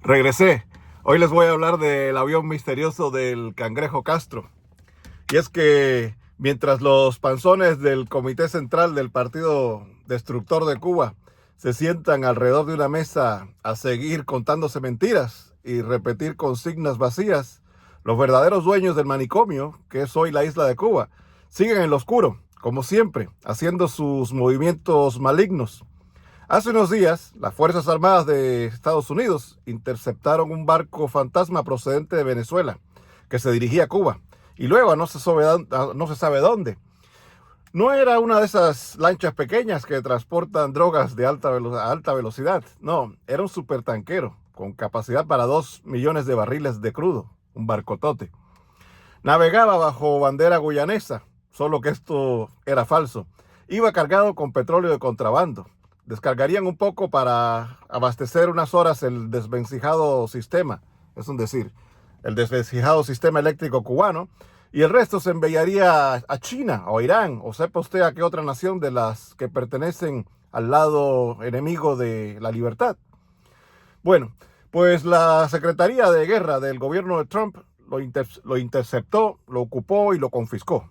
Regresé. Hoy les voy a hablar del avión misterioso del Cangrejo Castro. Y es que mientras los panzones del Comité Central del Partido Destructor de Cuba se sientan alrededor de una mesa a seguir contándose mentiras y repetir consignas vacías, los verdaderos dueños del manicomio, que es hoy la isla de Cuba, siguen en lo oscuro, como siempre, haciendo sus movimientos malignos. Hace unos días, las Fuerzas Armadas de Estados Unidos interceptaron un barco fantasma procedente de Venezuela que se dirigía a Cuba y luego no se sabe dónde. No era una de esas lanchas pequeñas que transportan drogas de alta velocidad. No, era un supertanquero con capacidad para 2 millones de barriles de crudo, un barcotote. Navegaba bajo bandera guyanesa, solo que esto era falso. Iba cargado con petróleo de contrabando. Descargarían un poco para abastecer unas horas el desvencijado sistema, el desvencijado sistema eléctrico cubano, y el resto se enviaría a China o Irán, o sepa usted a qué otra nación de las que pertenecen al lado enemigo de la libertad. Bueno, pues la Secretaría de Guerra del gobierno de Trump lo interceptó, lo ocupó y lo confiscó.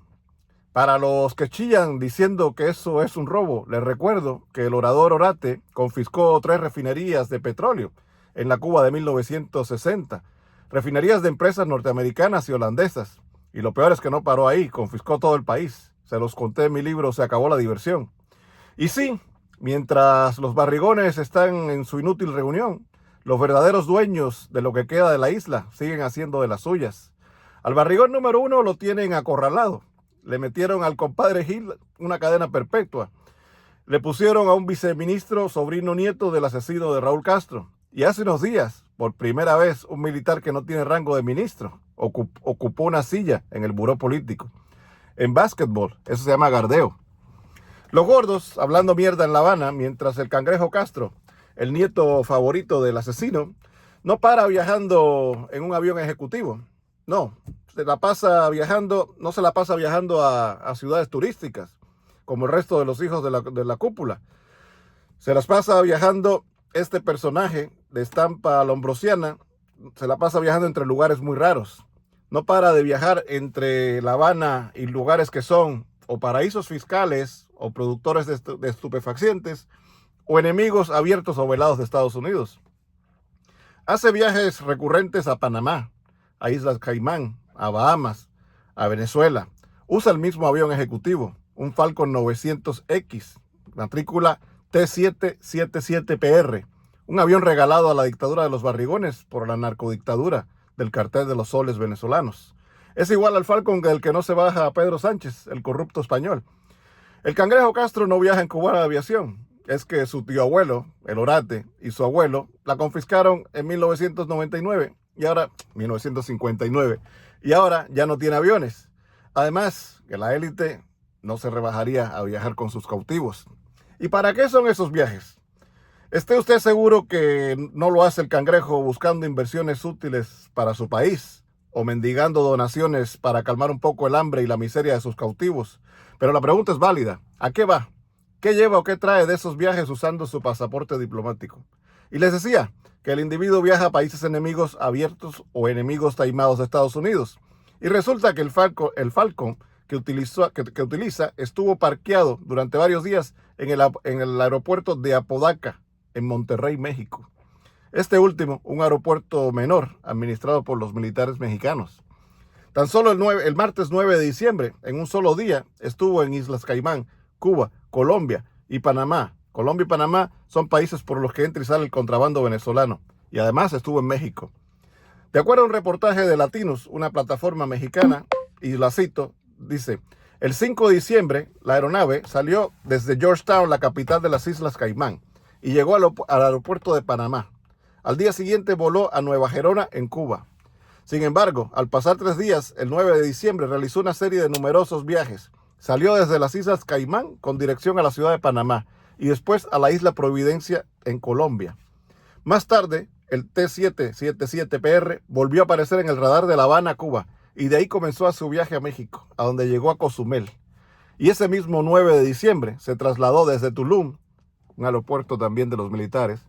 Para los que chillan diciendo que eso es un robo, les recuerdo que el orador Orate confiscó 3 refinerías de petróleo en la Cuba de 1960, refinerías de empresas norteamericanas y holandesas. Y lo peor es que no paró ahí, confiscó todo el país. Se los conté en mi libro Se acabó la diversión. Y sí, mientras los barrigones están en su inútil reunión, los verdaderos dueños de lo que queda de la isla siguen haciendo de las suyas. Al barrigón número 1 lo tienen acorralado. Le metieron al compadre Gil una cadena perpetua. Le pusieron a un viceministro, sobrino nieto del asesino de Raúl Castro. Y hace unos días, por primera vez, un militar que no tiene rango de ministro ocupó una silla en el buró político. En básquetbol, eso se llama gardeo. Los gordos hablando mierda en La Habana, mientras el Cangrejo Castro, el nieto favorito del asesino, no para viajando en un avión ejecutivo. No se la pasa viajando a ciudades turísticas, como el resto de los hijos de la cúpula. Se las pasa viajando este personaje de estampa lombrosiana, se la pasa viajando entre lugares muy raros. No para de viajar entre La Habana y lugares que son o paraísos fiscales, o productores de estupefacientes, o enemigos abiertos o velados de Estados Unidos. Hace viajes recurrentes a Panamá, a Islas Caimán, a Bahamas, a Venezuela. Usa el mismo avión ejecutivo, un Falcon 900X, matrícula T777PR, un avión regalado a la dictadura de los barrigones por la narcodictadura del cartel de los soles venezolanos. Es igual al Falcon del que no se baja a Pedro Sánchez, el corrupto español. El Cangrejo Castro no viaja en cubana de aviación. Es que su tío abuelo, el Orate, y su abuelo la confiscaron en 1999 y ahora 1959 y ahora ya no tiene aviones. Además, que la élite no se rebajaría a viajar con sus cautivos. ¿Y para qué son esos viajes? Esté usted seguro que no lo hace el Cangrejo buscando inversiones útiles para su país o mendigando donaciones para calmar un poco el hambre y la miseria de sus cautivos. Pero la pregunta es válida. ¿A qué va? ¿Qué lleva o qué trae de esos viajes usando su pasaporte diplomático? Y les decía que el individuo viaja a países enemigos abiertos o enemigos taimados de Estados Unidos. Y resulta que el Falcon que utiliza estuvo parqueado durante varios días en el aeropuerto de Apodaca, en Monterrey, México. Este último, un aeropuerto menor administrado por los militares mexicanos. Tan solo el martes 9 de diciembre, en un solo día, estuvo en Islas Caimán, Cuba, Colombia y Panamá. Colombia y Panamá son países por los que entra y sale el contrabando venezolano. Y además estuvo en México. De acuerdo a un reportaje de Latinos, una plataforma mexicana, y la cito, dice: el 5 de diciembre, la aeronave salió desde Georgetown, la capital de las Islas Caimán, y llegó al aeropuerto de Panamá. Al día siguiente voló a Nueva Gerona, en Cuba. Sin embargo, al pasar 3 días, el 9 de diciembre, realizó una serie de numerosos viajes. Salió desde las Islas Caimán con dirección a la ciudad de Panamá y después a la isla Providencia, en Colombia. Más tarde, el T777PR volvió a aparecer en el radar de La Habana, Cuba, y de ahí comenzó su viaje a México, a donde llegó a Cozumel. Y ese mismo 9 de diciembre se trasladó desde Tulum, un aeropuerto también de los militares,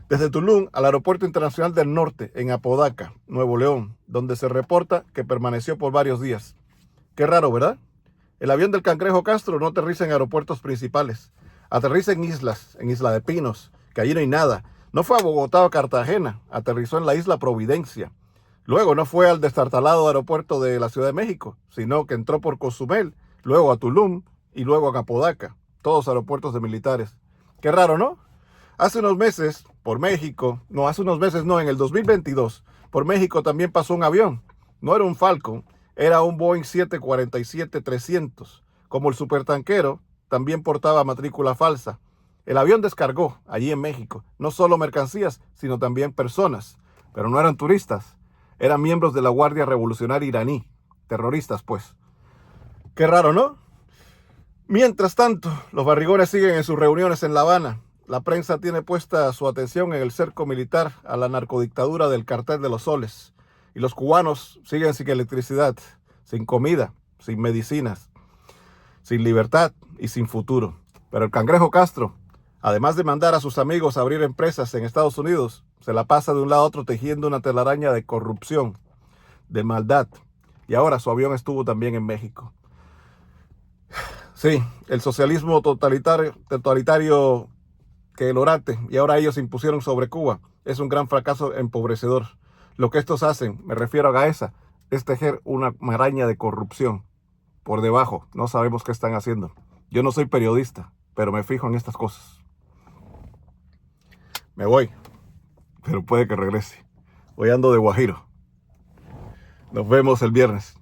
desde Tulum al Aeropuerto Internacional del Norte, en Apodaca, Nuevo León, donde se reporta que permaneció por varios días. Qué raro, ¿verdad? El avión del Cangrejo Castro no aterriza en aeropuertos principales. Aterriza en islas, en Isla de Pinos, que allí no hay nada. No fue a Bogotá o Cartagena, aterrizó en la isla Providencia. Luego no fue al destartalado aeropuerto de la Ciudad de México, sino que entró por Cozumel, luego a Tulum y luego a Apodaca, todos aeropuertos de militares. Qué raro, ¿no? Hace unos meses, en el 2022, por México también pasó un avión. No era un Falcon, era un Boeing 747-300. Como el supertanquero, también portaba matrícula falsa. El avión descargó allí en México, no solo mercancías, sino también personas. Pero no eran turistas, eran miembros de la Guardia Revolucionaria iraní. Terroristas, pues. Qué raro, ¿no? Mientras tanto, los barrigones siguen en sus reuniones en La Habana. La prensa tiene puesta su atención en el cerco militar a la narcodictadura del Cartel de los Soles. Y los cubanos siguen sin electricidad, sin comida, sin medicinas, sin libertad y sin futuro. Pero el Cangrejo Castro, además de mandar a sus amigos a abrir empresas en Estados Unidos, se la pasa de un lado a otro tejiendo una telaraña de corrupción, de maldad. Y ahora su avión estuvo también en México. Sí, el socialismo totalitario que el orate y ahora ellos se impusieron sobre Cuba es un gran fracaso empobrecedor. Lo que estos hacen, me refiero a Gaesa, es tejer una maraña de corrupción. Por debajo, no sabemos qué están haciendo. Yo no soy periodista, pero me fijo en estas cosas. Me voy, pero puede que regrese. Hoy ando de guajiro. Nos vemos el viernes.